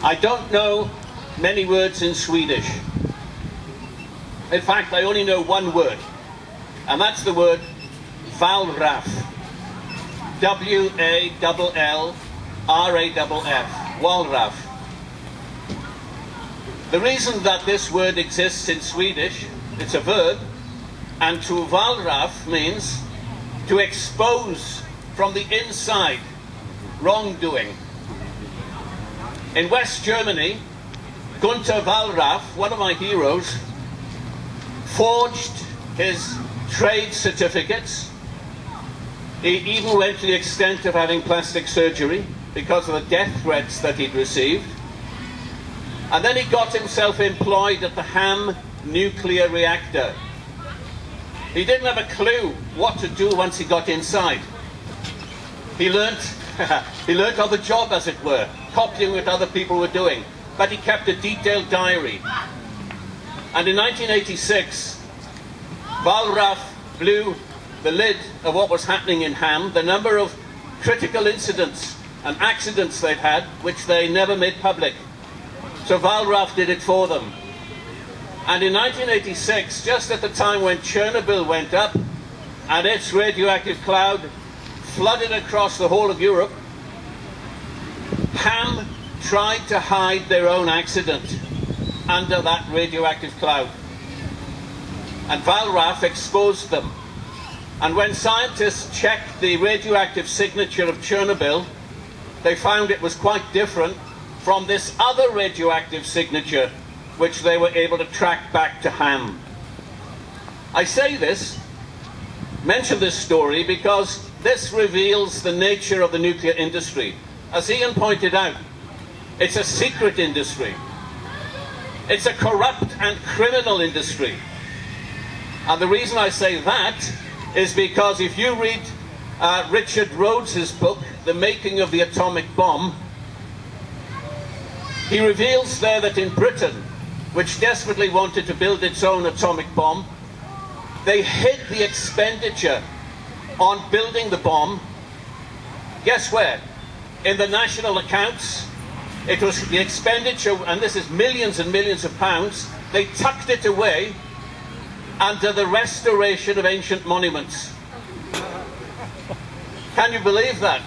I don't know many words in Swedish. In fact, I only know one word, and that's the word Wallraff. W-A-L-L-R-A-F-F. Wallraff. The reason that this word exists in Swedish, it's a verb, and to Wallraff means to expose from the inside wrongdoing. In West Germany, Gunther Wallraff, one of my heroes, forged his trade certificates. He even went to the extent of having plastic surgery because of the death threats that he'd received. And then he got himself employed at the Ham nuclear reactor. He didn't have a clue what to do once he got inside. He learnt on the job, as it were, copying what other people were doing. But he kept a detailed diary. And in 1986, Wallraff blew the lid of what was happening in Ham, the number of critical incidents and accidents they'd had, which they never made public. So Wallraff did it for them. And in 1986, just at the time when Chernobyl went up and its radioactive cloud flooded across the whole of Europe, Ham tried to hide their own accident under that radioactive cloud. And Wallraff exposed them. And when scientists checked the radioactive signature of Chernobyl, they found it was quite different from this other radioactive signature which they were able to track back to Ham. I say this, mention this story, because this reveals the nature of the nuclear industry. As Ian pointed out, it's a secret industry. It's a corrupt and criminal industry. And the reason I say that is because if you read Richard Rhodes's book, The Making of the Atomic Bomb, he reveals there that in Britain, which desperately wanted to build its own atomic bomb, they hid the expenditure on building the bomb. Guess where? In the national accounts. It was the expenditure, and this is millions and millions of pounds, they tucked it away under the restoration of ancient monuments. Can you believe that?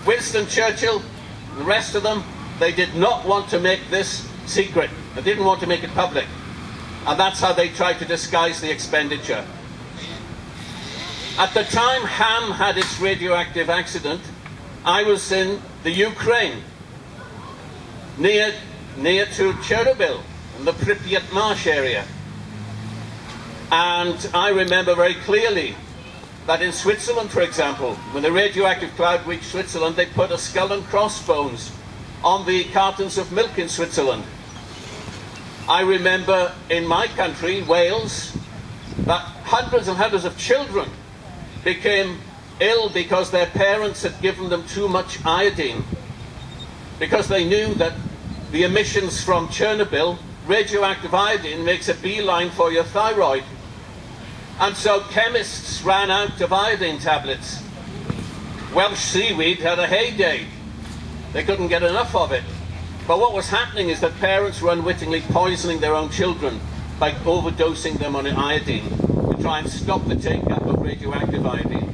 Winston Churchill, the rest of them, they did not want to make this secret. They didn't want to make it public. And that's how they tried to disguise the expenditure. At the time Ham had its radioactive accident, I was in the Ukraine, near to Chernobyl, in the Pripyat marsh area. And I remember very clearly that in Switzerland, for example, when the radioactive cloud reached Switzerland, they put a skull and crossbones on the cartons of milk in Switzerland. I remember in my country, Wales, that hundreds and hundreds of children became ill because their parents had given them too much iodine, because they knew that the emissions from Chernobyl, radioactive iodine, makes a beeline for your thyroid. And so chemists ran out of iodine tablets. Welsh seaweed had a heyday. They couldn't get enough of it. But what was happening is that parents were unwittingly poisoning their own children by overdosing them on iodine to try and stop the take-up of radioactive iodine.